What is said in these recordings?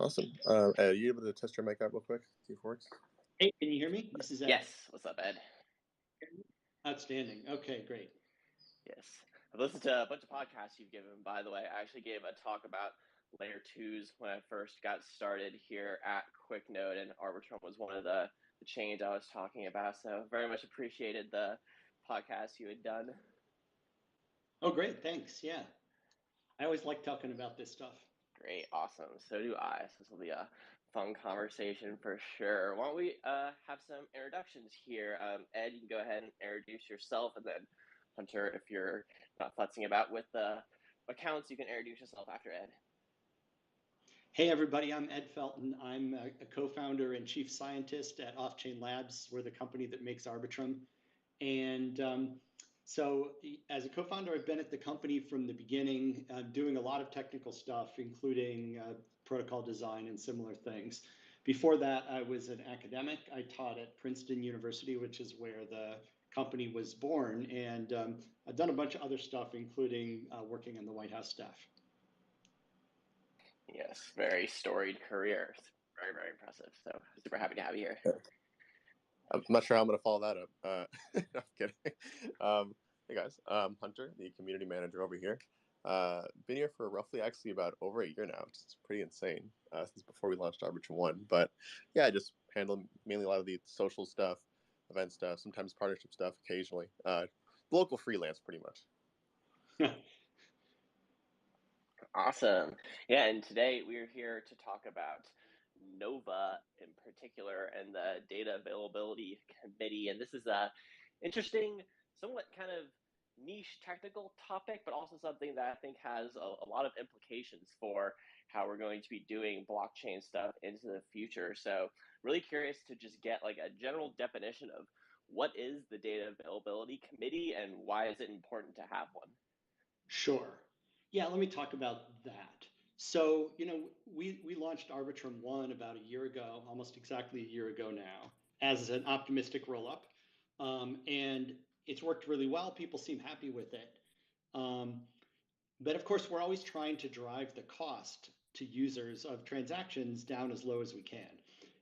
Awesome. Are you able to test your mic out real quick? See if it works. Hey, can you hear me? This is Ed. Yes. What's up, Ed? Outstanding. Okay, great. Yes. I've listened to a bunch of podcasts you've given, by the way. I actually gave a talk about layer twos when I first got started here at QuickNode, and Arbitrum was one of the chains I was talking about. So very much appreciated the podcast you had done. Oh, great. Thanks. Yeah. I always like talking about this stuff. Great. Awesome. So do I. So this will be a fun conversation for sure. Why don't we have some introductions here? Ed, you can go ahead and introduce yourself, and then Hunter, if you're not futzing about with the accounts, you can introduce yourself after Ed. Hey, everybody. I'm Ed Felton. I'm a co-founder and chief scientist at Off-Chain Labs. We're the company that makes Arbitrum. And so as a co-founder, I've been at the company from the beginning, doing a lot of technical stuff, including protocol design and similar things. Before that, I was an academic. I taught at Princeton University, which is where the company was born. And I've done a bunch of other stuff, including working on the White House staff. Yes, very storied career. Very, very impressive. So super happy to have you here. I'm not sure how I'm going to follow that up. I'm kidding. Hey guys, Hunter, the community manager over here. Been here for roughly actually about over a year now, which is pretty insane, since before we launched Arbitrum 1. But yeah, I just handle mainly a lot of the social stuff, event stuff, sometimes partnership stuff occasionally. Local freelance pretty much. Awesome. Yeah, and today we're here to talk about Nova in particular and the Data Availability Committee. And this is a interesting, somewhat kind of niche technical topic, but also something that I think has a lot of implications for how we're going to be doing blockchain stuff into the future. So really curious to just get like a general definition of what is the Data Availability Committee and why is it important to have one? Sure. Yeah, let me talk about that. So, we launched Arbitrum 1 about a year ago, almost exactly a year ago now, as an optimistic rollup. And it's worked really well. People seem happy with it. But of course, we're always trying to drive the cost to users of transactions down as low as we can.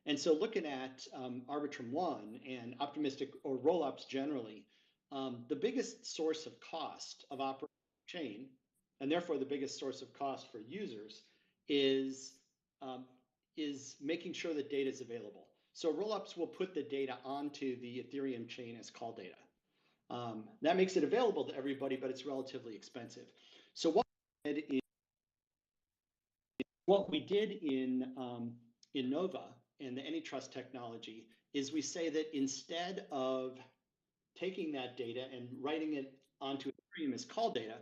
And so looking at Arbitrum 1 and optimistic or rollups generally, the biggest source of cost of operating chain, and therefore the biggest source of cost for users, is making sure that data is available. So rollups will put the data onto the Ethereum chain as call data. That makes it available to everybody, but it's relatively expensive. So what we did in Nova and the AnyTrust technology is we say that instead of taking that data and writing it onto Ethereum as call data,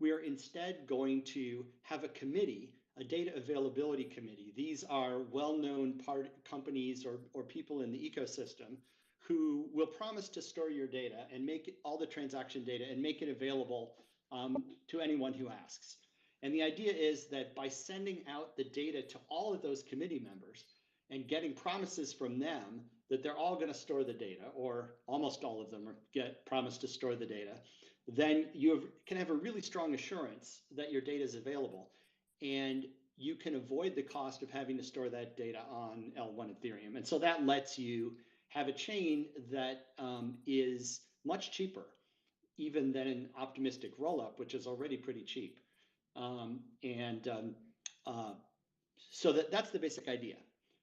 we are instead going to have a committee, a data availability committee. These are well-known companies or people in the ecosystem who will promise to store your data and make all the transaction data and make it available to anyone who asks. And the idea is that by sending out the data to all of those committee members and getting promises from them that they're all going to store the data, or almost all of them get promised to store the data, then you can have a really strong assurance that your data is available. And you can avoid the cost of having to store that data on L1 Ethereum. And so that lets you have a chain that is much cheaper, even than an optimistic rollup, which is already pretty cheap. So that's the basic idea,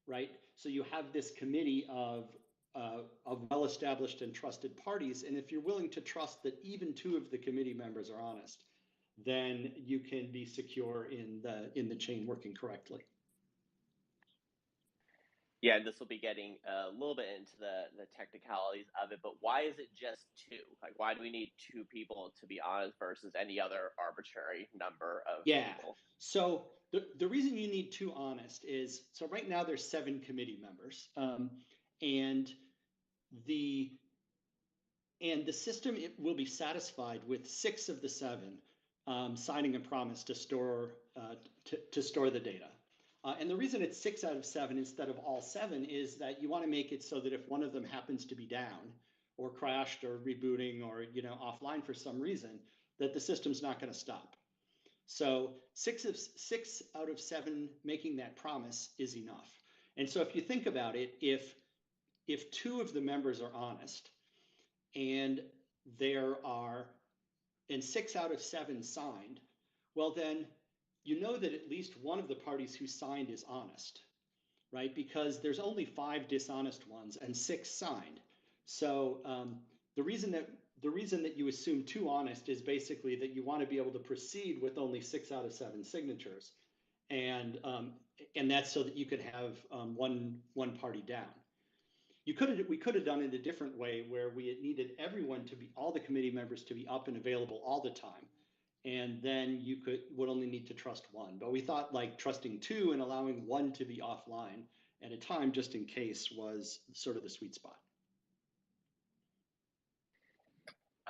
right? So you have this committee of well-established and trusted parties, and if you're willing to trust that even two of the committee members are honest, then you can be secure in the chain working correctly. Yeah, and this will be getting a little bit into the technicalities of it, but why is it just two? Like, why do we need two people to be honest versus any other arbitrary number of people? So the reason you need two honest is, so right now there's 7 committee members, and the system will be satisfied with 6 of the 7 signing a promise to store the data. And the reason it's 6 out of 7 instead of all 7 is that you want to make it so that if one of them happens to be down or crashed or rebooting or offline for some reason, that the system's not going to stop. So 6 out of 7 making that promise is enough. And so if you think about it, if 2 of the members are honest and and 6 out of 7 signed, well then you know that at least one of the parties who signed is honest, right? Because there's only 5 dishonest ones and 6 signed. So the reason that you assume 2 honest is basically that you want to be able to proceed with only 6 out of 7 signatures, and that's so that you could have one party down. We could have done it a different way, where we needed everyone to be, all the committee members to be up and available all the time, and then you would only need to trust 1. But we thought like trusting 2 and allowing 1 to be offline at a time just in case was sort of the sweet spot.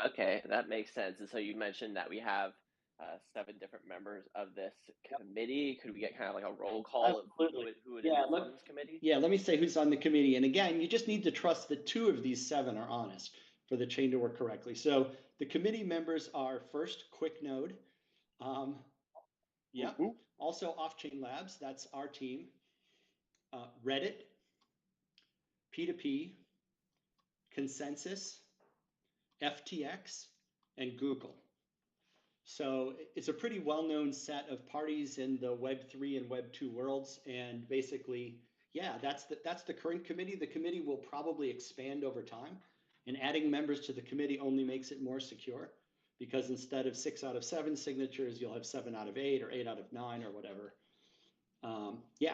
Okay, that makes sense. And so you mentioned that we have 7 different members of this committee. Could we get kind of like a roll call Absolutely. of who it is on this committee? Yeah, let me say who's on the committee. And again, you just need to trust that 2 of these 7 are honest for the chain to work correctly. So the committee members are first QuickNode. Yeah. Also Off-Chain Labs, that's our team. Reddit, P2P, Consensus, FTX, and Google. So it's a pretty well-known set of parties in the Web3 and Web2 worlds. And basically, yeah, that's the current committee. The committee will probably expand over time, and adding members to the committee only makes it more secure, because instead of 6 out of 7 signatures, you'll have 7 out of 8 or 8 out of 9 or whatever. Yeah.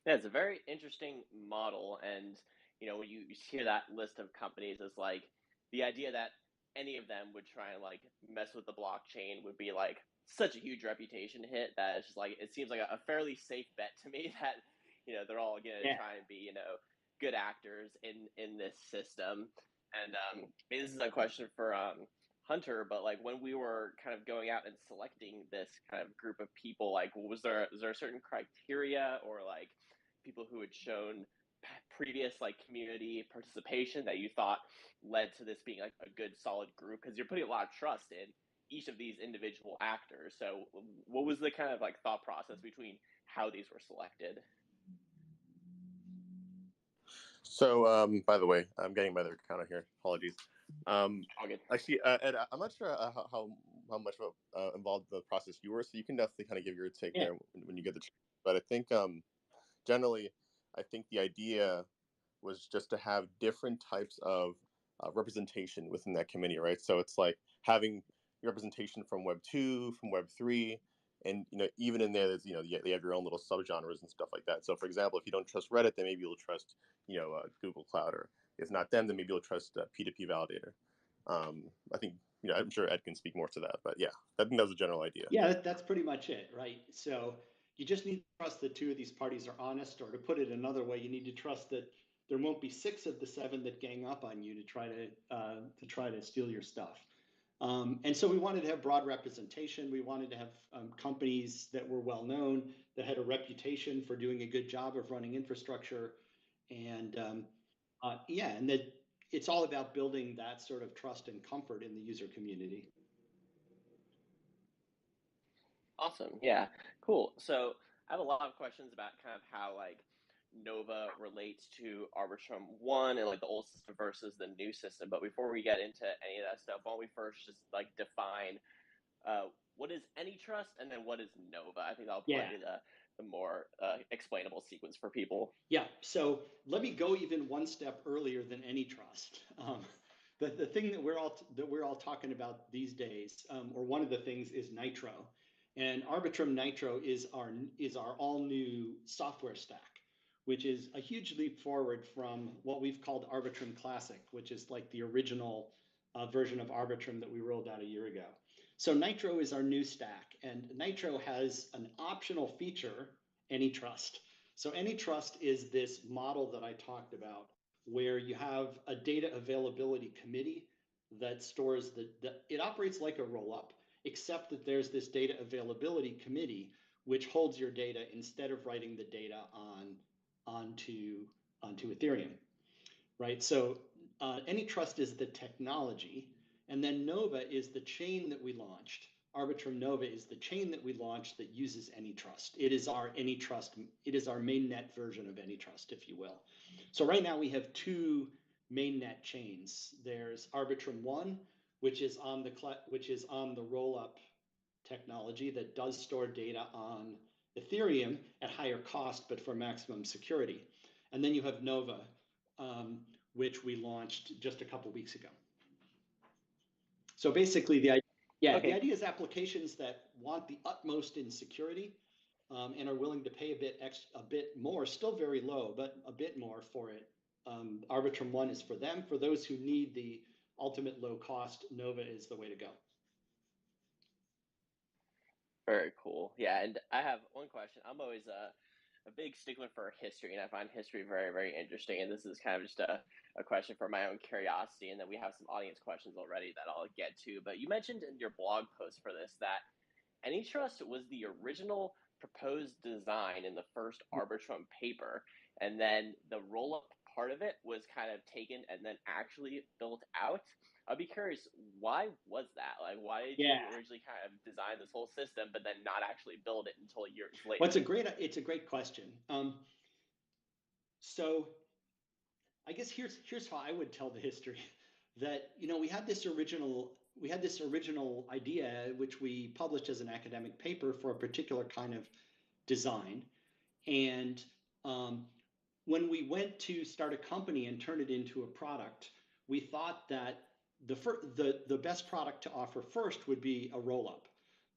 Yeah, it's a very interesting model. And, you know, when you hear that list of companies, it's like the idea that any of them would try and like mess with the blockchain would be like such a huge reputation hit that it's just like, it seems like a fairly safe bet to me that, you know, they're all going to try and be, you know, good actors in this system. And maybe this is a question for Hunter, but like when we were kind of going out and selecting this kind of group of people, like is there a certain criteria or like people who had shown previous like community participation that you thought led to this being like a good solid group, because you're putting a lot of trust in each of these individual actors? So what was the kind of like thought process between how these were selected? So, by the way, I'm getting my other counter here. Apologies. All good. Actually, Ed, I'm not sure how much involved in the process you were, so you can definitely kind of give your take there when you get the chance. But I think generally, I think the idea was just to have different types of representation within that committee, right? So it's like having representation from Web 2, from Web 3, and even in there, there's they have your own little subgenres and stuff like that. So for example, if you don't trust Reddit, then maybe you'll trust Google Cloud, or if not them, then maybe you'll trust P2P Validator. I think I'm sure Ed can speak more to that, but yeah, I think that was a general idea. Yeah, that's pretty much it, right? So you just need to trust that 2 of these parties are honest, or to put it another way, you need to trust that there won't be 6 of the 7 that gang up on you to try to steal your stuff. And so we wanted to have broad representation. We wanted to have companies that were well known, that had a reputation for doing a good job of running infrastructure, and and that it's all about building that sort of trust and comfort in the user community. Awesome. Yeah, cool. So I have a lot of questions about kind of how like Nova relates to Arbitrum 1 and like the old system versus the new system. But before we get into any of that stuff, why don't we first just like define what is AnyTrust and then what is Nova? I think that'll probably be the more explainable sequence for people. Yeah. So let me go even one step earlier than AnyTrust. The thing that we're all talking about these days, or one of the things, is Nitro. And Arbitrum Nitro is our all new software stack, which is a huge leap forward from what we've called Arbitrum Classic, which is like the original version of Arbitrum that we rolled out a year ago. So Nitro is our new stack, and Nitro has an optional feature, AnyTrust. So AnyTrust is this model that I talked about, where you have a data availability committee that stores it operates like a roll-up, except that there's this data availability committee which holds your data instead of writing the data onto Ethereum, right? So AnyTrust is the technology, and then Nova is the chain that we launched. Arbitrum Nova is the chain that we launched that uses AnyTrust. It is our AnyTrust. It is our mainnet version of AnyTrust, if you will. So right now we have two mainnet chains. There's Arbitrum 1, which is on the rollup technology that does store data on Ethereum at higher cost, but for maximum security. And then you have Nova, which we launched just a couple weeks ago. So basically, the idea is applications that want the utmost in security and are willing to pay a bit more, still very low, but a bit more for it. Arbitrum 1 is for them. For those who need the ultimate low cost, Nova is the way to go. Very cool. Yeah, and I have one question. I'm always a big stickler for history, and I find history very, very interesting. And this is kind of just a question for my own curiosity, and then we have some audience questions already that I'll get to. But you mentioned in your blog post for this that AnyTrust was the original proposed design in the first Arbitrum paper, and then the roll-up part of it was kind of taken and then actually built out. I'd be curious, why was that? Like, why did you originally kind of design this whole system, but then not actually build it until years later? Well, it's a great question. So I guess here's how I would tell the history. That we had this original idea, which we published as an academic paper for a particular kind of design, and when we went to start a company and turn it into a product, we thought that the best product to offer first would be a roll-up.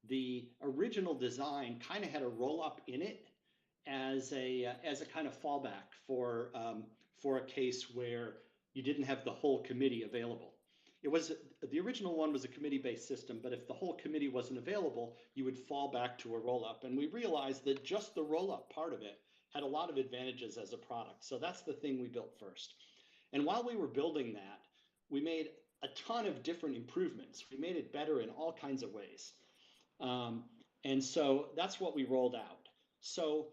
The original design kind of had a roll-up in it as a kind of fallback for a case where you didn't have the whole committee available. The original one was a committee-based system, but if the whole committee wasn't available, you would fall back to a roll-up. And we realized that just the roll-up part of it had a lot of advantages as a product. So that's the thing we built first. And while we were building that, we made a ton of different improvements. We made it better in all kinds of ways. And so that's what we rolled out. So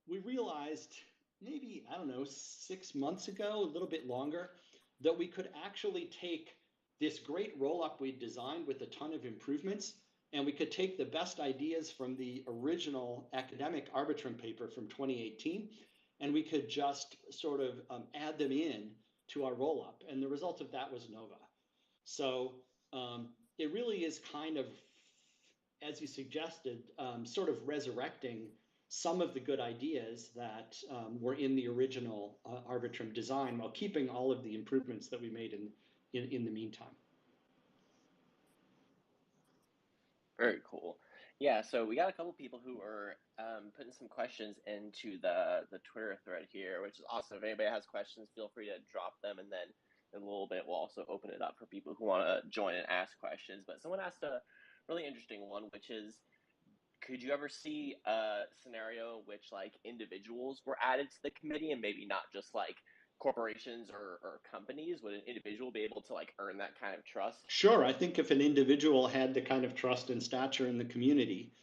we realized maybe, 6 months ago, a little bit longer, that we could actually take this great roll-up we designed with a ton of improvements, and we could take the best ideas from the original academic Arbitrum paper from 2018, and we could just sort of add them in to our roll-up. And the result of that was Nova. So it really is kind of, as you suggested, sort of resurrecting some of the good ideas that were in the original Arbitrum design while keeping all of the improvements that we made in the meantime. Very cool. Yeah, so we got a couple people who are putting some questions into the Twitter thread here, which is awesome. If anybody has questions, feel free to drop them, and then in a little bit we'll also open it up for people who want to join and ask questions. But someone asked a really interesting one, which is, could you ever see a scenario in which like individuals were added to the committee and maybe not just like corporations or companies? Would an individual be able to like earn that kind of trust? Sure. I think if an individual had the kind of trust and stature in the community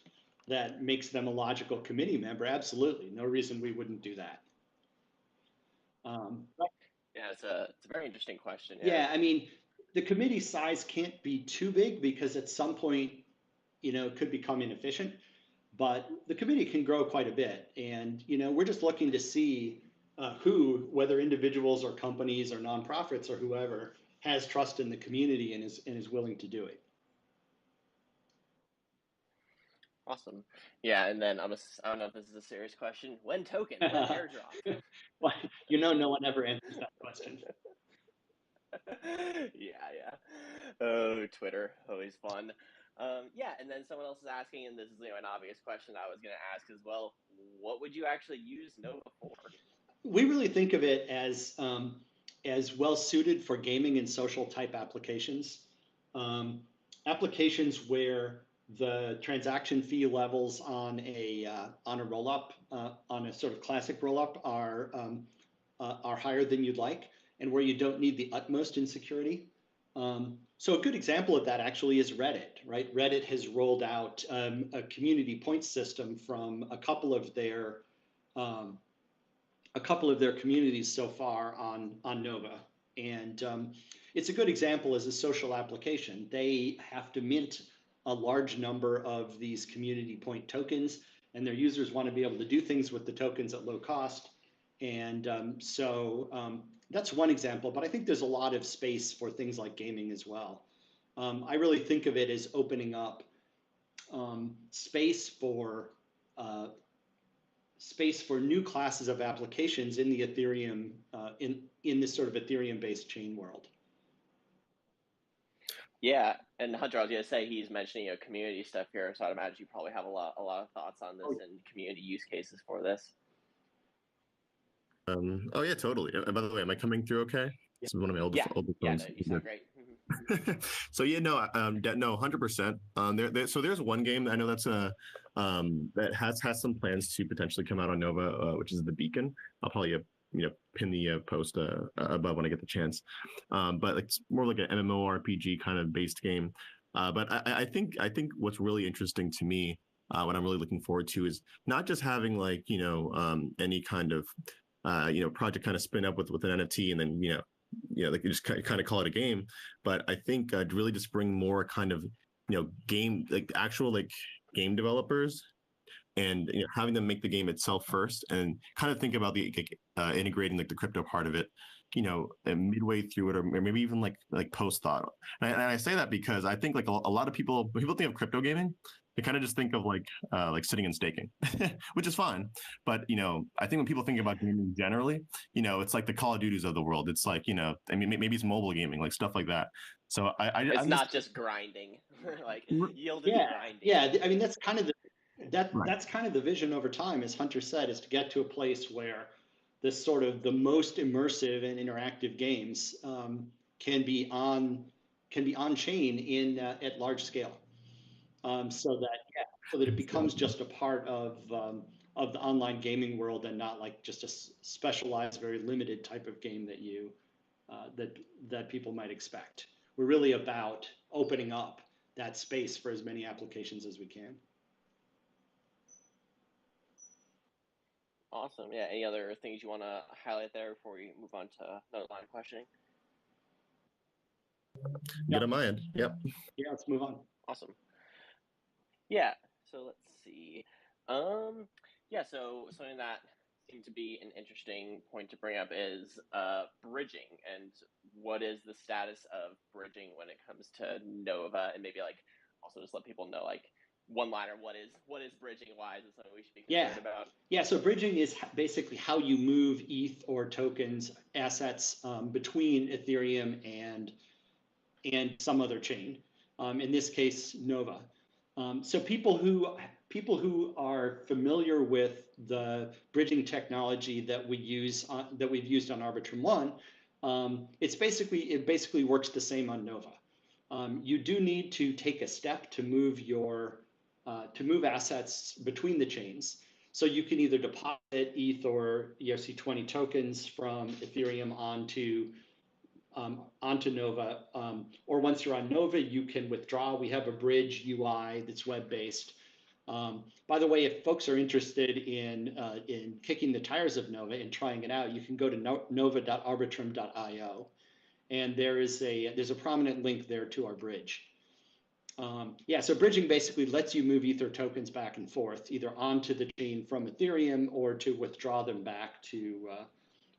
that makes them a logical committee member, absolutely. No reason we wouldn't do that. Yeah, it's a very interesting question. Yeah, I mean, the committee size can't be too big because at some point, it could become inefficient, but the committee can grow quite a bit. And, we're just looking to see whether individuals or companies or nonprofits or whoever has trust in the community and is willing to do it. Awesome. Yeah, and then I don't know if this is a serious question. When token? When airdrop? Well, no one ever answers that question. Yeah. Oh, Twitter, always fun. Yeah, and then someone else is asking, and this is an obvious question I was going to ask as well. What would you actually use Nova for? We really think of it as well suited for gaming and social type applications. Applications where the transaction fee levels on a roll-up, on a sort of classic roll-up, are higher than you'd like, and where you don't need the utmost in security. So a good example of that actually is Reddit, right? Reddit has rolled out a community points system from a couple of their communities so far on Nova, and it's a good example as a social application. They have to mint a large number of these community point tokens, and their users want to be able to do things with the tokens at low cost. And that's one example, but I think there's a lot of space for things like gaming as well. I really think of it as opening up space for new classes of applications in the Ethereum in this sort of Ethereum-based chain world. Yeah, and Hunter, I was gonna say he's mentioning community stuff here, so I'd imagine you probably have a lot of thoughts on this and community use cases for this. Oh yeah, totally. By the way, am I coming through okay? Yeah. This is one of my oldest phones. No, you sound great. So yeah, no, 100%. So there's one game I know that's that has some plans to potentially come out on Nova, which is the Beacon. I'll probably pin the post above when I get the chance. But it's more like an MMORPG kind of based game. But I think what's really interesting to me, what I'm really looking forward to, is not just having like any kind of project kind of spin up with an NFT and then like you just kind of call it a game. But I think really just bring more kind of game, like actual like game developers, and having them make the game itself first, and kind of think about the integrating like the crypto part of it, and midway through it, or maybe even like post thought. And I say that because I think like a lot of people, when people think of crypto gaming, they kind of just think of like sitting and staking, which is fine. But I think when people think about gaming generally, it's like the Call of Duties of the world. It's like I mean, maybe it's mobile gaming, like stuff like that. So it's not just grinding, like yielded grinding. Yeah, I mean that's kind of that's kind of the vision over time, as Hunter said, is to get to a place where this sort of the most immersive and interactive games can be on chain at large scale. So that it becomes just a part of the online gaming world, and not like just a specialized, very limited type of game that that people might expect. We're really about opening up that space for as many applications as we can. Awesome. Yeah. Any other things you want to highlight there before we move on to another line of questioning? Good on my end. Yep. Yeah. Let's move on. Awesome. Yeah. So let's see. Yeah. So something that seemed to be an interesting point to bring up is bridging, and what is the status of bridging when it comes to Nova, and maybe like also just let people know like one liner, what is bridging? Why is it something we should be concerned about? Yeah. So bridging is basically how you move ETH or tokens, assets between Ethereum and some other chain. In this case, Nova. So people who are familiar with the bridging technology that we've used on Arbitrum 1, it basically works the same on Nova. You do need to take a step to move assets between the chains. So you can either deposit ETH or ERC20 tokens from Ethereum onto Nova, or once you're on Nova, you can withdraw. We have a bridge UI that's web-based. By the way, if folks are interested in kicking the tires of Nova and trying it out, you can go to nova.arbitrum.io, and there's a prominent link there to our bridge. So bridging basically lets you move Ether tokens back and forth, either onto the chain from Ethereum or to withdraw them back to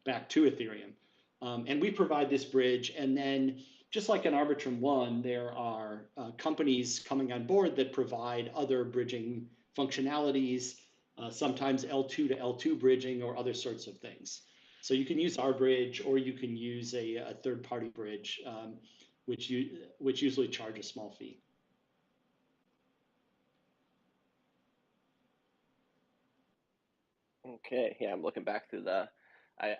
Ethereum. And we provide this bridge, and then just like in Arbitrum 1, there are companies coming on board that provide other bridging functionalities, sometimes L2 to L2 bridging or other sorts of things. So you can use our bridge, or you can use a third-party bridge, which usually charge a small fee. Okay, yeah, I'm looking back through I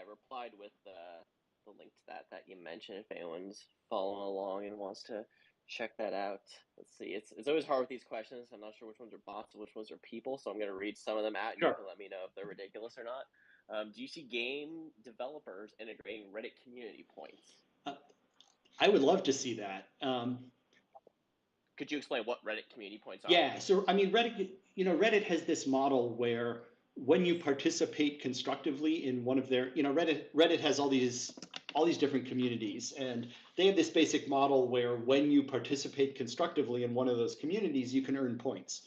replied with the link to that you mentioned, if anyone's following along and wants to check that out. Let's see, it's always hard with these questions. I'm not sure which ones are bots and which ones are people, so I'm going to read some of them out, and you can let me know if they're ridiculous or not. Do you see game developers integrating Reddit community points? I would love to see that. Could you explain what Reddit community points are? Yeah, so I mean, Reddit has this model where when you participate constructively in one of their, Reddit has all these all these different communities, and they have this basic model where when you participate constructively in one of those communities, you can earn points.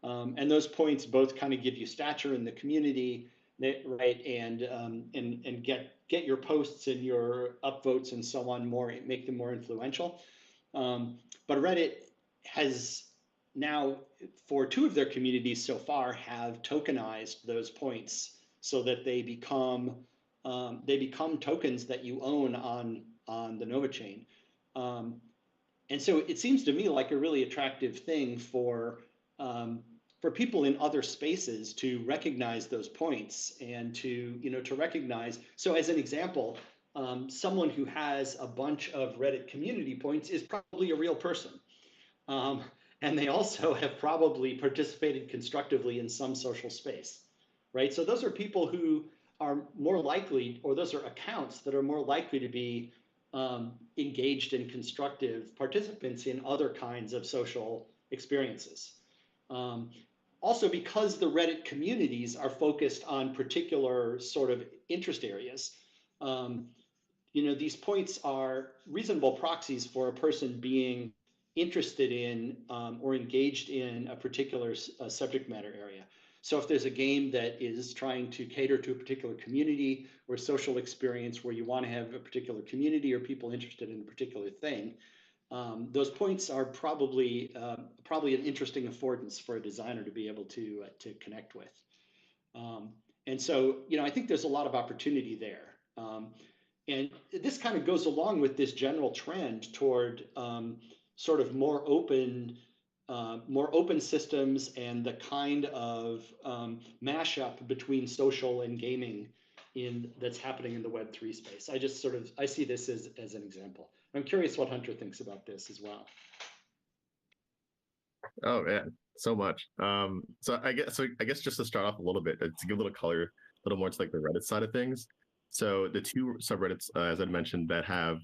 And those points both kind of give you stature in the community, right? And get your posts and your upvotes and so on more, make them more influential. But Reddit has now, for 2 of their communities so far, have tokenized those points so that they become tokens that you own on the Nova chain. And so it seems to me like a really attractive thing for people in other spaces to recognize those points and to recognize. So as an example, someone who has a bunch of Reddit community points is probably a real person. And they also have probably participated constructively in some social space, right? So those are people who are more likely, or those are accounts that are more likely to be engaged in constructive participants in other kinds of social experiences. Also, because the Reddit communities are focused on particular sort of interest areas, these points are reasonable proxies for a person being interested in or engaged in a particular subject matter area. So if there's a game that is trying to cater to a particular community or social experience where you want to have a particular community or people interested in a particular thing, those points are probably an interesting affordance for a designer to be able to connect with. And so, I think there's a lot of opportunity there. And this kind of goes along with this general trend toward sort of more open systems and the kind of mashup between social and gaming that's happening in the Web3 space. I see this as an example. I'm curious what Hunter thinks about this as well. Oh man, so much. So I guess just to start off a little bit, to give a little color, a little more to like the Reddit side of things. So the 2 subreddits, as I mentioned, that have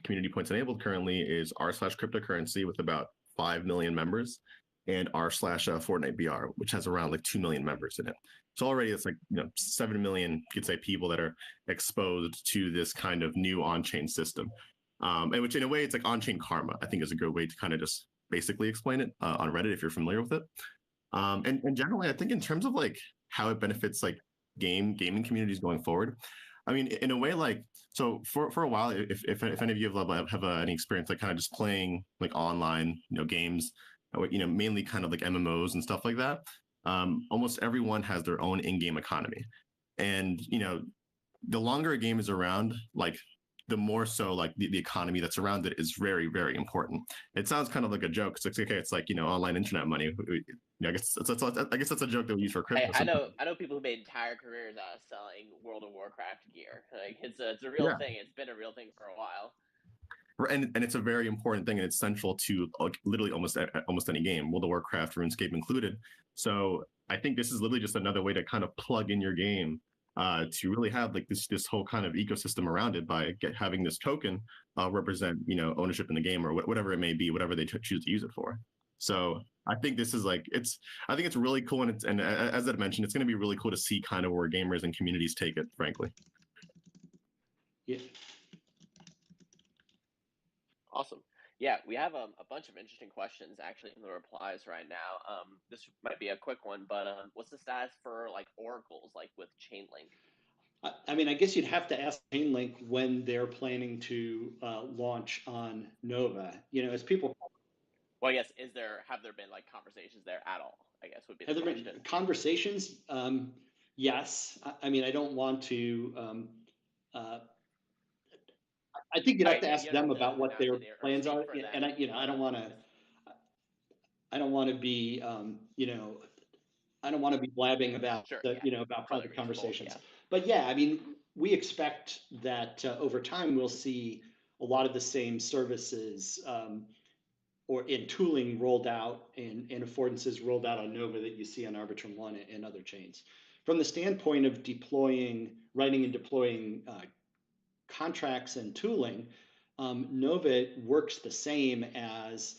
community points enabled currently is r/cryptocurrency with about 5 million members, and r/Fortnite BR, which has around like 2 million members in it. So already it's like 7 million, you could say, people that are exposed to this kind of new on-chain system. And which in a way it's like on-chain karma, I think is a good way to kind of just basically explain it on Reddit if you're familiar with it. And generally, I think in terms of like how it benefits like gaming communities going forward, I mean, in a way, like, so for a while, if any of you have any experience like kind of just playing like online games, mainly kind of like MMOs and stuff like that, almost everyone has their own in-game economy, and the longer a game is around, like the more so like the economy that's around it is very, very important. It sounds kind of like a joke. It's like, okay, it's like, online internet money. I guess that's a joke that we use for crypto. I know people who made entire careers out of selling World of Warcraft gear. Like it's a real thing. It's been a real thing for a while. And it's a very important thing, and it's central to literally almost any game, World of Warcraft, RuneScape included. So I think this is literally just another way to kind of plug in your game to really have like this whole kind of ecosystem around it by having this token represent ownership in the game or whatever it may be, whatever they choose to use it for. So I think this is like I think it's really cool, and as I mentioned, it's going to be really cool to see kind of where gamers and communities take it, frankly. Yeah. Awesome. Yeah, we have a bunch of interesting questions actually in the replies right now. This might be a quick one, but what's the status for like oracles, like with Chainlink? I mean, I guess you'd have to ask Chainlink when they're planning to launch on Nova. As people. Well, I guess have there been like conversations there at all? I guess would be the question. Have there been conversations? Yes. I mean, I don't want to. I think you'd have to ask them about what their plans are, and I don't want to. I don't want to be, I don't want to be blabbing about about private conversations. Yeah. But yeah, I mean, we expect that over time we'll see a lot of the same services or in tooling rolled out and affordances rolled out on Nova that you see on Arbitrum 1 and other chains. From the standpoint of writing and deploying contracts and tooling, Nova works the same as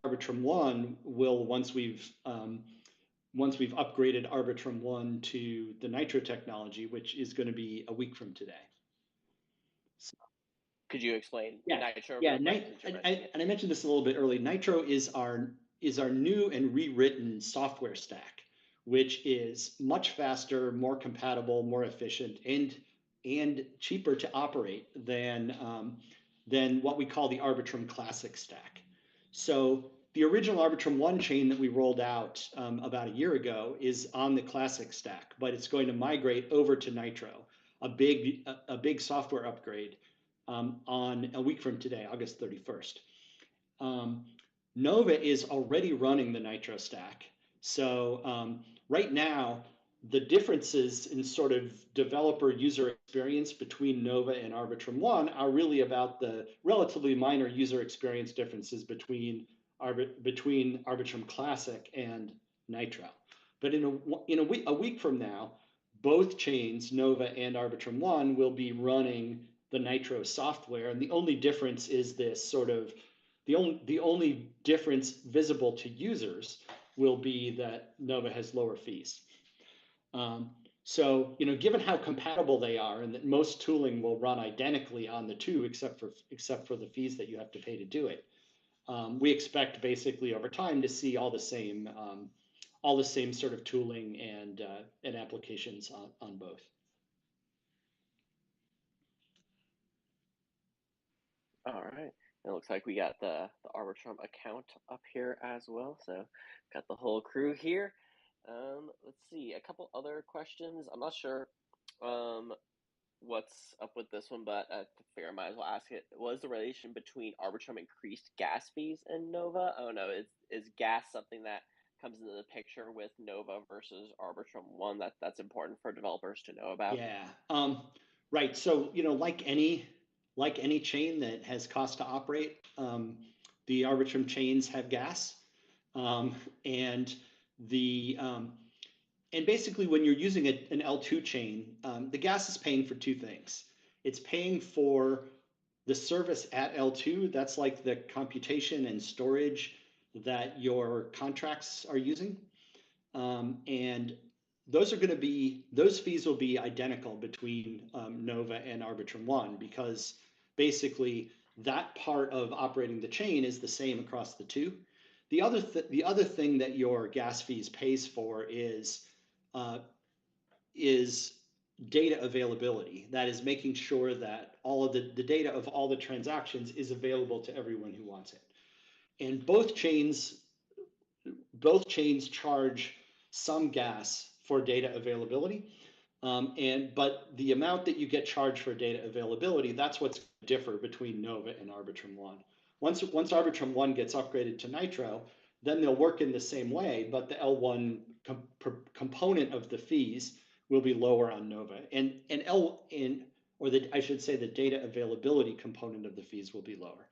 Arbitrum 1 will once we've upgraded Arbitrum 1 to the Nitro technology, which is going to be a week from today. Could you explain Nitro Yeah, real quick, since you're mentioning it? and I mentioned this a little bit early. Nitro is our new and rewritten software stack, which is much faster, more compatible, more efficient, and cheaper to operate than what we call the Arbitrum Classic stack. So the original Arbitrum 1 chain that we rolled out about a year ago is on the Classic stack, but it's going to migrate over to Nitro, a big software upgrade on a week from today, August 31st. Nova is already running the Nitro stack. So right now, the differences in sort of developer user experience between Nova and Arbitrum 1 are really about the relatively minor user experience differences between Arbitrum Classic and Nitro. But in a week from now, both chains, Nova and Arbitrum 1, will be running the Nitro software, and the only difference is this sort of the only difference visible to users will be that Nova has lower fees. So, given how compatible they are, and that most tooling will run identically on the two, except for the fees that you have to pay to do it, we expect basically over time to see all the same sort of tooling and applications on both. All right. It looks like we got the Arbitrum account up here as well. So got the whole crew here. Let's see, a couple other questions. I'm not sure what's up with this one, but I figure I might as well ask it. Was the relation between Arbitrum increased gas fees and Nova? Oh no, is gas something that comes into the picture with Nova versus Arbitrum 1 that's important for developers to know about? Yeah. Right. So, like any chain that has cost to operate, the Arbitrum chains have gas, and and basically when you're using an L2 chain, the gas is paying for two things. It's paying for the service at L2, that's like the computation and storage that your contracts are using, and those fees will be identical between Nova and Arbitrum 1, because basically that part of operating the chain is the same across the two. The other thing that your gas fees pays for is data availability. That is making sure that all of the data of all the transactions is available to everyone who wants it. And both chains charge some gas for data availability, but the amount that you get charged for data availability, that's what's differ between Nova and Arbitrum 1. Once Arbitrum 1 gets upgraded to Nitro, then they'll work in the same way, but the L1 component of the fees will be lower on Nova, I should say the data availability component of the fees will be lower.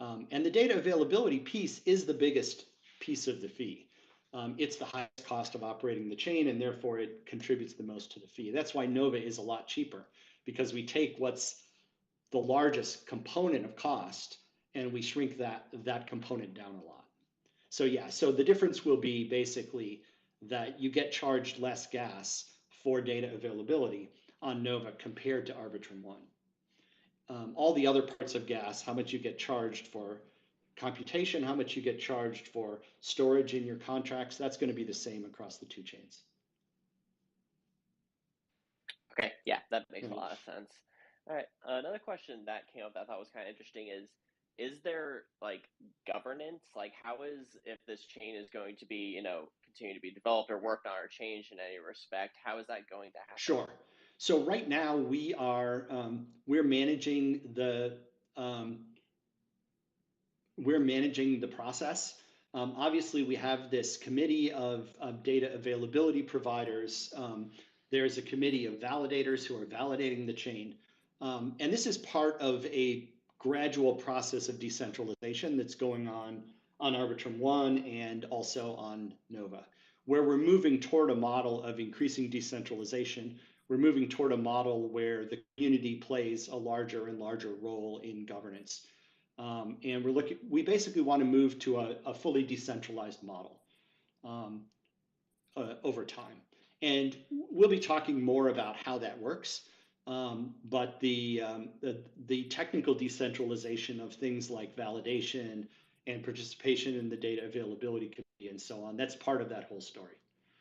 And the data availability piece is the biggest piece of the fee. It's the highest cost of operating the chain, and therefore it contributes the most to the fee. That's why Nova is a lot cheaper, because we take what's the largest component of cost and we shrink that component down a lot. So yeah, so the difference will be basically that you get charged less gas for data availability on Nova compared to Arbitrum 1. All the other parts of gas, how much you get charged for computation, how much you get charged for storage in your contracts, that's going to be the same across the two chains. Okay, yeah, that makes a lot of sense. All right, another question that came up that I thought was kind of interesting is there like governance? Like, how is, if this chain is going to be, continue to be developed or worked on or changed in any respect, how is that going to happen? Sure. So right now we're managing the process. Obviously, we have this committee of data availability providers. There's a committee of validators who are validating the chain. And this is part of a gradual process of decentralization that's going on Arbitrum 1 and also on Nova, where we're moving toward a model of increasing decentralization. We're moving toward a model where the community plays a larger and larger role in governance. And we basically want to move to a fully decentralized model over time. And we'll be talking more about how that works. But the technical decentralization of things like validation and participation in the data availability committee and so on, that's part of that whole story.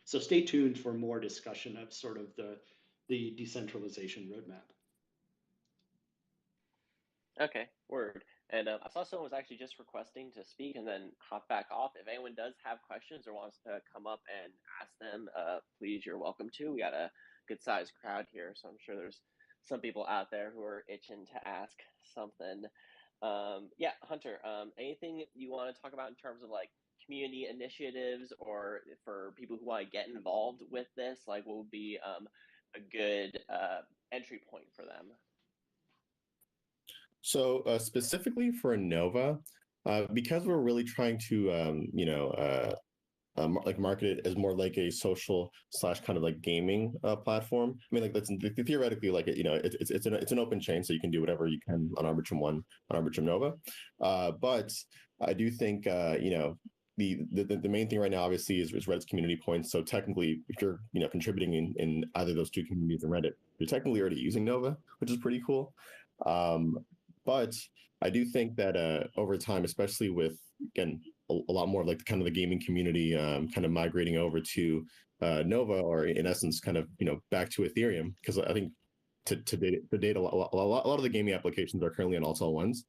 So stay tuned for more discussion of sort of the decentralization roadmap. Okay, word. And I saw someone was actually just requesting to speak and then hop back off. If anyone does have questions or wants to come up and ask them, please, you're welcome to. We got a good-sized crowd here, so I'm sure there's some people out there who are itching to ask something. Yeah, Hunter, anything you want to talk about in terms of like community initiatives or for people who want to get involved with this? Like, what would be a good entry point for them? So specifically for Nova, because we're really trying to, like market it as more like a social slash kind of like gaming platform. I mean, like that's theoretically like it's an open chain, so you can do whatever you can on Arbitrum One, on Arbitrum Nova. But I do think the main thing right now obviously is Reddit's community points. So technically, if you're contributing in either of those two communities in Reddit, you're technically already using Nova, which is pretty cool. But I do think that over time, especially with, again, a lot more of like kind of the gaming community kind of migrating over to Nova, or in essence, kind of, back to Ethereum, because I think to date, a lot of the gaming applications are currently on Alt ones.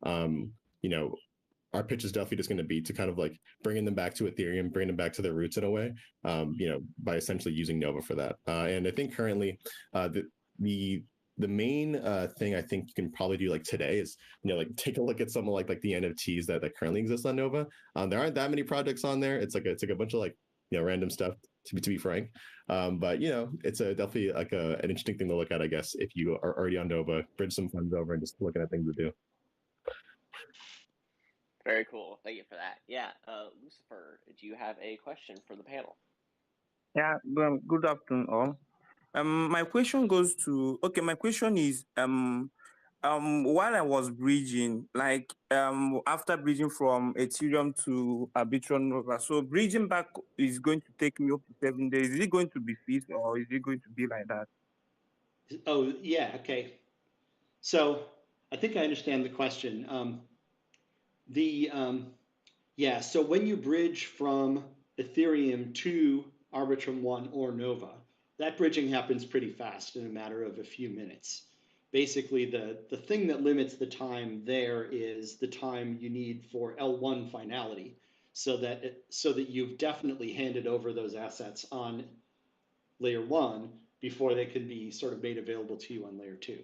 Our pitch is definitely just going to be to kind of like bringing them back to Ethereum, bringing them back to their roots in a way, by essentially using Nova for that. And I think currently the main thing I think you can probably do like today is, like take a look at some of like the NFTs that currently exist on Nova. There aren't that many projects on there. It's like a bunch of like, random stuff to be frank. But it's definitely like an interesting thing to look at, I guess, if you are already on Nova, bridge some funds over and just looking at things to do. Very cool. Thank you for that. Yeah, Lucifer, do you have a question for the panel? Yeah, good afternoon all. My question goes to, my question is, while I was bridging, like after bridging from Ethereum to Arbitrum Nova, so bridging back is going to take me up to 7 days. Is it going to be fixed or is it going to be like that? Oh, yeah, okay. So I think I understand the question. So when you bridge from Ethereum to Arbitrum 1 or Nova, that bridging happens pretty fast in a matter of a few minutes. Basically, the thing that limits the time there is the time you need for L1 finality, so that you've definitely handed over those assets on layer 1 before they can be sort of made available to you on layer 2.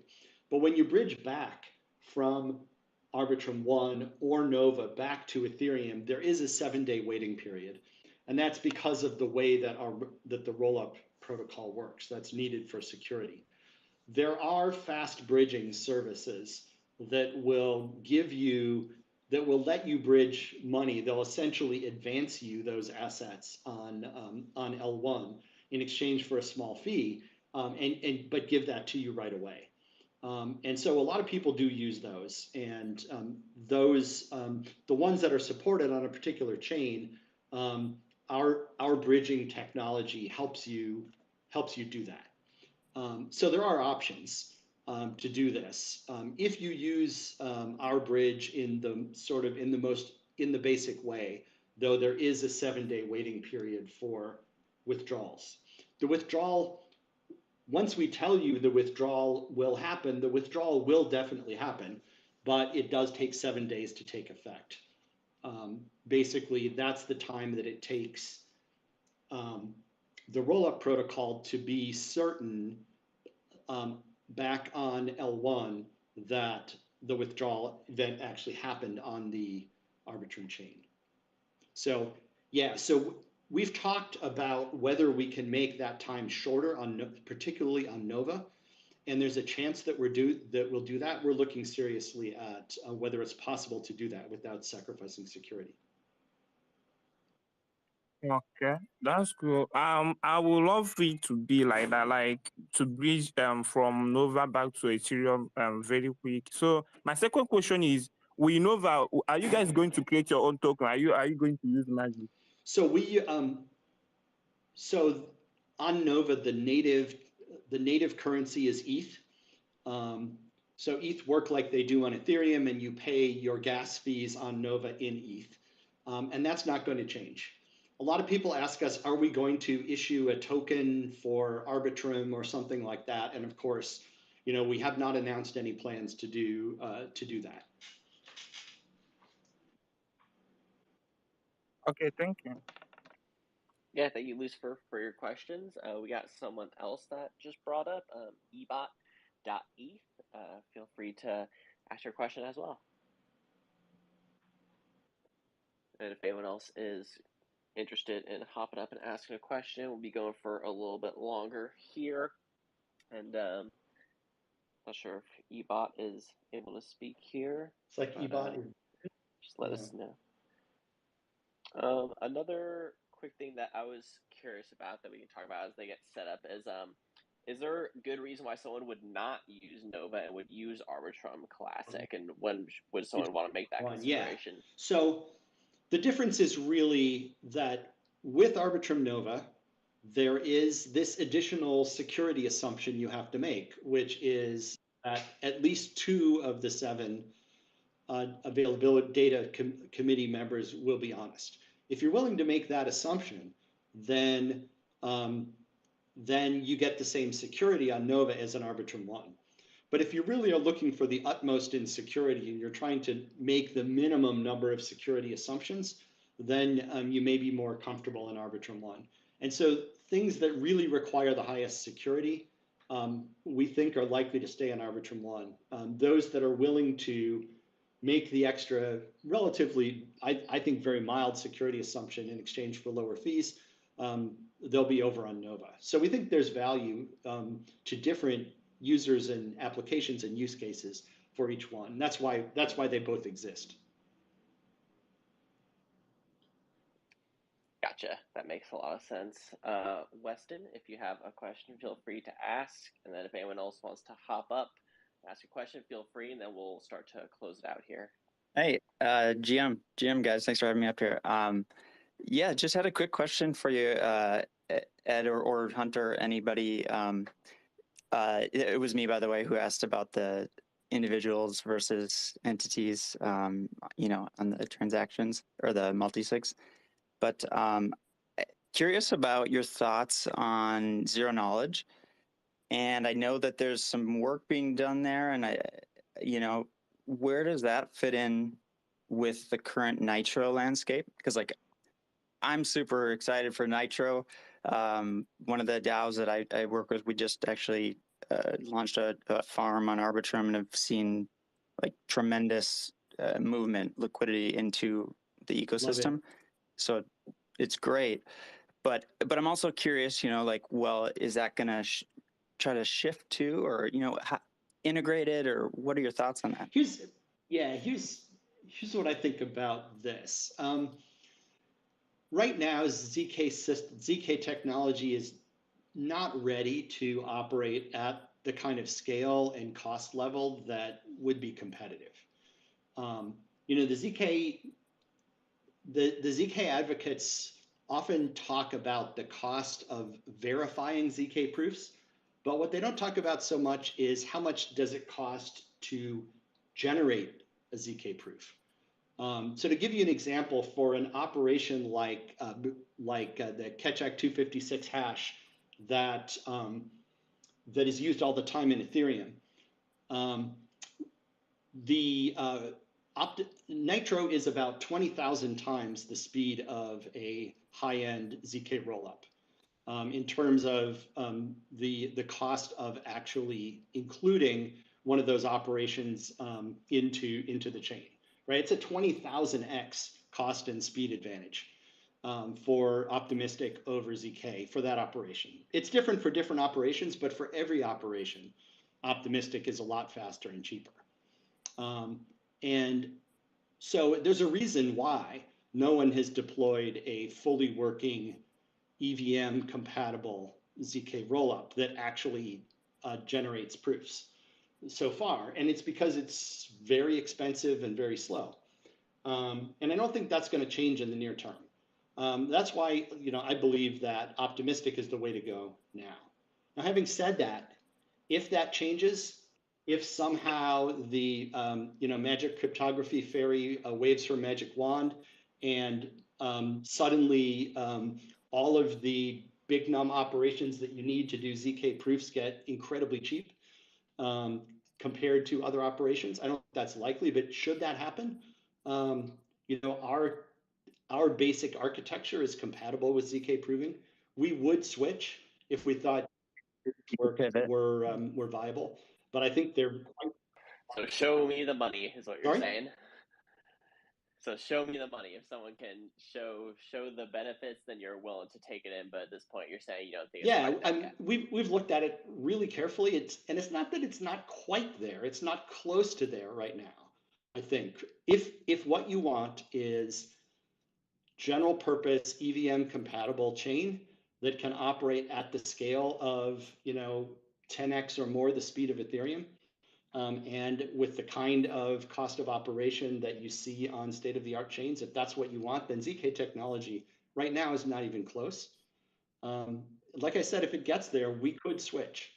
But when you bridge back from Arbitrum 1 or Nova back to Ethereum, there is a 7-day waiting period. And that's because of the way that the rollup protocol works. That's needed for security. There are fast bridging services that will let you bridge money. They'll essentially advance you those assets on L1 in exchange for a small fee, but give that to you right away. And so a lot of people do use those, and the ones that are supported on a particular chain, our bridging technology helps you do that. So there are options to do this. If you use our bridge in the basic way, though, there is a 7-day waiting period for withdrawals. The withdrawal, once we tell you the withdrawal will happen, the withdrawal will definitely happen, but it does take 7 days to take effect. Basically, that's the time that it takes the rollup protocol to be certain back on L1 that the withdrawal event actually happened on the Arbitrum chain. So yeah, so we've talked about whether we can make that time shorter, particularly on Nova, and there's a chance that we'll do that. We're looking seriously at whether it's possible to do that without sacrificing security. Okay, that's cool. I would love it to be like that, like to bridge from Nova back to Ethereum very quick. So my second question is, with Nova, are you guys going to create your own token? Are you going to use Magic? So we so on Nova, the native currency is ETH, So ETH work like they do on Ethereum, and you pay your gas fees on Nova in ETH. And that's not going to change. A lot of people ask us, are we going to issue a token for Arbitrum or something like that? And of course, we have not announced any plans to do that. Okay, thank you. Yeah, thank you, Lucifer, for your questions. We got someone else that just brought up ebot.eth. Feel free to ask your question as well. And if anyone else is interested in hopping up and asking a question, we'll be going for a little bit longer here. And not sure if ebot is able to speak here. It's like ebot. Just let us know. Another quick thing that I was curious about that we can talk about as they get set up is there a good reason why someone would not use Nova and would use Arbitrum Classic, and when would someone want to make that consideration? Yeah. So the difference is really that with Arbitrum Nova, there is this additional security assumption you have to make, which is that at least 2 of the 7 availability data committee members will be honest. If you're willing to make that assumption, then you get the same security on Nova as an Arbitrum 1. But if you really are looking for the utmost in security and you're trying to make the minimum number of security assumptions, then you may be more comfortable in Arbitrum 1. And so things that really require the highest security, we think are likely to stay in Arbitrum 1. Those that are willing to make the extra relatively, I think, very mild security assumption in exchange for lower fees, they'll be over on Nova. So we think there's value to different users and applications and use cases for each one. That's why they both exist. Gotcha. That makes a lot of sense. Weston, if you have a question, feel free to ask. And then if anyone else wants to hop up, ask a question, feel free, and then we'll start to close it out here. Hey, GM guys, thanks for having me up here. Yeah, just had a quick question for you, Ed or Hunter, anybody. It was me, by the way, who asked about the individuals versus entities, on the transactions or the multi-sigs. But curious about your thoughts on zero knowledge. And I know that there's some work being done there, and where does that fit in with the current Nitro landscape? Because I'm super excited for Nitro. One of the DAOs that I work with, we just actually launched a farm on Arbitrum and have seen tremendous movement, liquidity into the ecosystem. So it's great. But I'm also curious, well, is that going to try to shift to, or, integrated, or what are your thoughts on that? Here's what I think about this. Right now, ZK technology is not ready to operate at the kind of scale and cost level that would be competitive. The ZK advocates often talk about the cost of verifying ZK proofs, but what they don't talk about so much is how much does it cost to generate a ZK proof. So to give you an example, for an operation like the Ketchak 256 hash that is used all the time in Ethereum, Nitro is about 20,000 times the speed of a high-end ZK rollup in terms of the cost of actually including one of those operations into the chain. Right, it's a 20,000x cost and speed advantage for Optimistic over ZK for that operation. It's different for different operations, but for every operation, Optimistic is a lot faster and cheaper. And so there's a reason why no one has deployed a fully working EVM compatible ZK rollup that actually generates proofs so far, and it's because it's very expensive and very slow. And I don't think that's going to change in the near term. That's why I believe that Optimistic is the way to go now. Now, having said that, if that changes, if somehow the magic cryptography fairy waves her magic wand, and suddenly all of the big num operations that you need to do ZK proofs get incredibly cheap compared to other operations. I don't think that's likely, but should that happen, our basic architecture is compatible with ZK proving. We would switch if we thought were viable, but I think they're quite. So show me the money is what you're Sorry? saying. So show me the money. If someone can show the benefits, then you're willing to take it in. But at this point, you're saying you don't think it's Yeah, quite there yet. we've looked at it really carefully. It's not that it's not quite there. It's not close to there right now. I think if what you want is general purpose EVM compatible chain that can operate at the scale of 10x or more the speed of Ethereum, and with the kind of cost of operation that you see on state-of-the-art chains, if that's what you want, then ZK technology right now is not even close. Like I said, if it gets there, we could switch.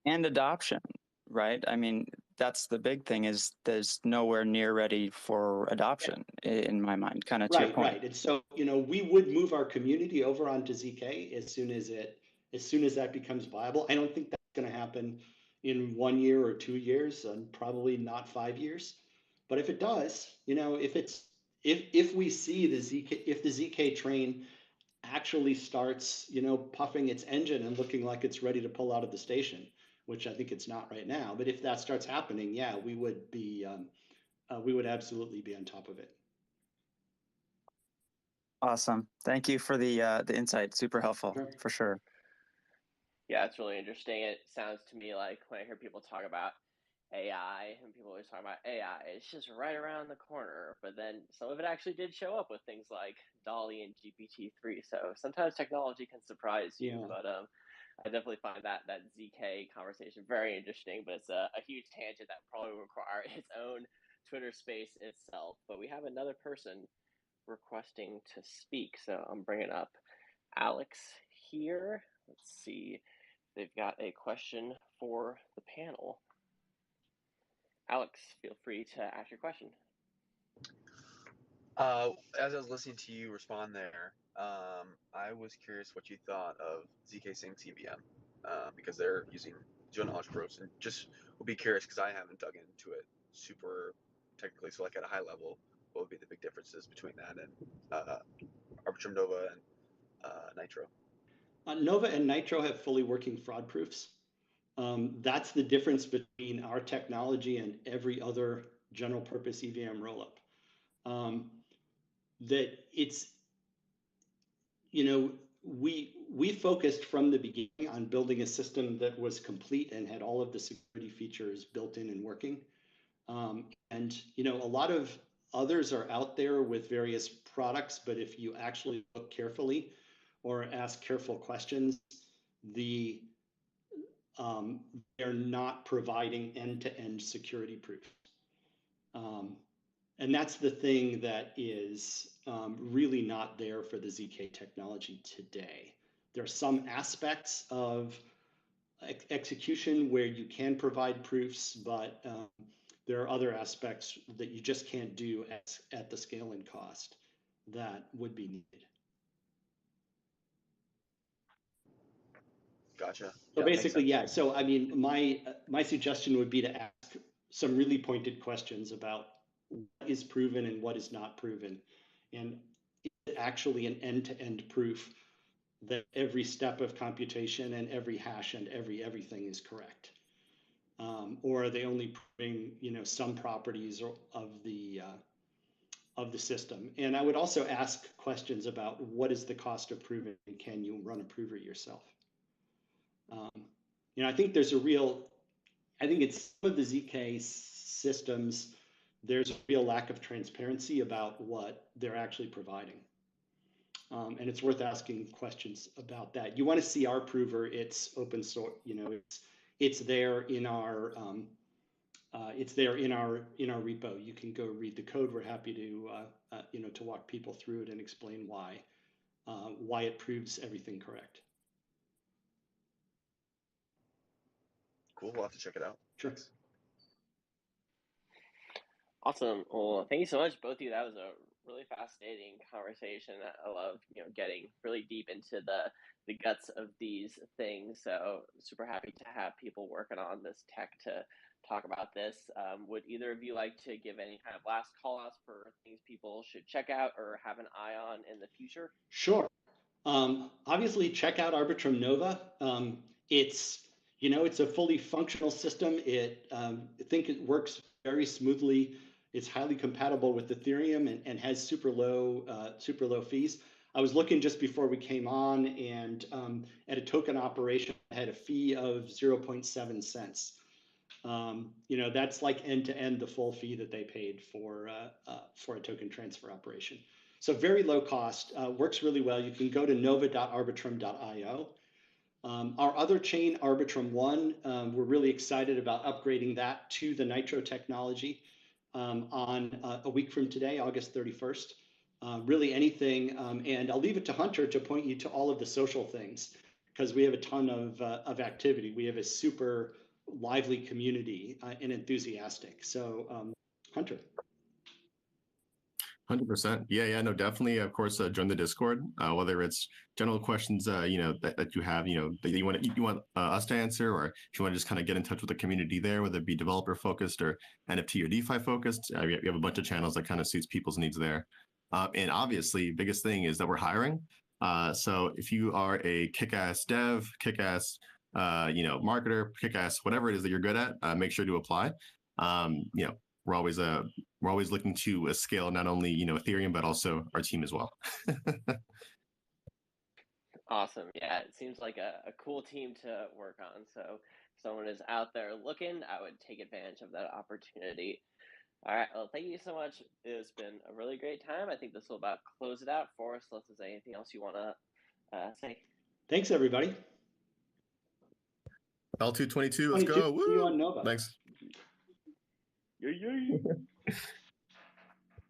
And adoption, right? I mean, that's the big thing, is there's nowhere near ready for adoption in my mind, kind of to your point. Right. And so, we would move our community over onto ZK as soon as that becomes viable. I don't think that's going to happen in 1 year or 2 years, and probably not 5 years. But if it does, if we see if the ZK train actually starts, puffing its engine and looking like it's ready to pull out of the station, which I think it's not right now. But if that starts happening, yeah, we would absolutely be on top of it. Awesome. Thank you for the insight. Super helpful, for sure. Yeah, it's really interesting. It sounds to me like when I hear people talk about AI, and people always talk about AI, it's just right around the corner. But then some of it actually did show up with things like DALL-E and GPT-3. So sometimes technology can surprise you. Yeah. But I definitely find that ZK conversation very interesting. But it's a huge tangent that probably will require its own Twitter space itself. But we have another person requesting to speak, so I'm bringing up Alex here. Let's see. They've got a question for the panel. Alex, feel free to ask your question. As I was listening to you respond there, I was curious what you thought of ZK Sync EVM, because they're doing Arbitrum, and just would be curious because I haven't dug into it super technically. So, like at a high level, what would be the big differences between that and Arbitrum Nova and Nitro? Nova and Nitro have fully working fraud proofs. That's the difference between our technology and every other general purpose EVM rollup. That it's, we focused from the beginning on building a system that was complete and had all of the security features built in and working. And a lot of others are out there with various products, but if you actually look carefully or ask careful questions, they're not providing end-to-end security proof. And that's the thing that is really not there for the ZK technology today. There are some aspects of execution where you can provide proofs, but there are other aspects that you just can't do at the scale and cost that would be needed. Gotcha. So basically, yeah. So I mean, my suggestion would be to ask some really pointed questions about what is proven and what is not proven, and is it actually an end-to-end proof that every step of computation and every hash and everything is correct, or are they only proving some properties of the system? And I would also ask questions about what is the cost of proving, and can you run a prover yourself? I think there's I think it's some of the ZK systems, there's a real lack of transparency about what they're actually providing. And it's worth asking questions about that. You want to see our prover, it's open source, it's there in our repo. You can go read the code. We're happy to walk people through it and explain why it proves everything correct. Cool. We'll have to check it out. Sure. Thanks. Awesome. Well, thank you so much, both of you. That was a really fascinating conversation. I love, getting really deep into the guts of these things. So super happy to have people working on this tech to talk about this. Would either of you like to give any kind of last call outs for things people should check out or have an eye on in the future? Sure. Obviously, check out Arbitrum Nova. It's a fully functional system. I think it works very smoothly. It's highly compatible with Ethereum and has super low fees. I was looking just before we came on, and at a token operation, I had a fee of 0.7 cents. That's like end to end the full fee that they paid for a token transfer operation. So very low cost, works really well. You can go to nova.arbitrum.io. Our other chain, Arbitrum One, we're really excited about upgrading that to the Nitro technology on a week from today, August 31st. Really anything, and I'll leave it to Hunter to point you to all of the social things, because we have a ton of activity. We have a super lively community and enthusiastic. So Hunter. 100%. Yeah, no, definitely. Of course, join the Discord. Whether it's general questions, that you have, that you want us to answer, or if you want to just kind of get in touch with the community there, whether it be developer focused or NFT or DeFi focused. We have a bunch of channels that kind of suits people's needs there. And obviously, biggest thing is that we're hiring. So if you are a kick-ass dev, kick-ass, marketer, kick-ass, whatever it is that you're good at, make sure to apply. We're always looking to scale not only Ethereum but also our team as well. Awesome. Yeah, it seems like a cool team to work on. So if someone is out there looking, I would take advantage of that opportunity. All right. Well, thank you so much. It's been a really great time. I think this will about close it out for us. Unless there's anything else you want to say. Thanks, everybody. L222, let's go. See you on Nova. Thanks. Yay, yay.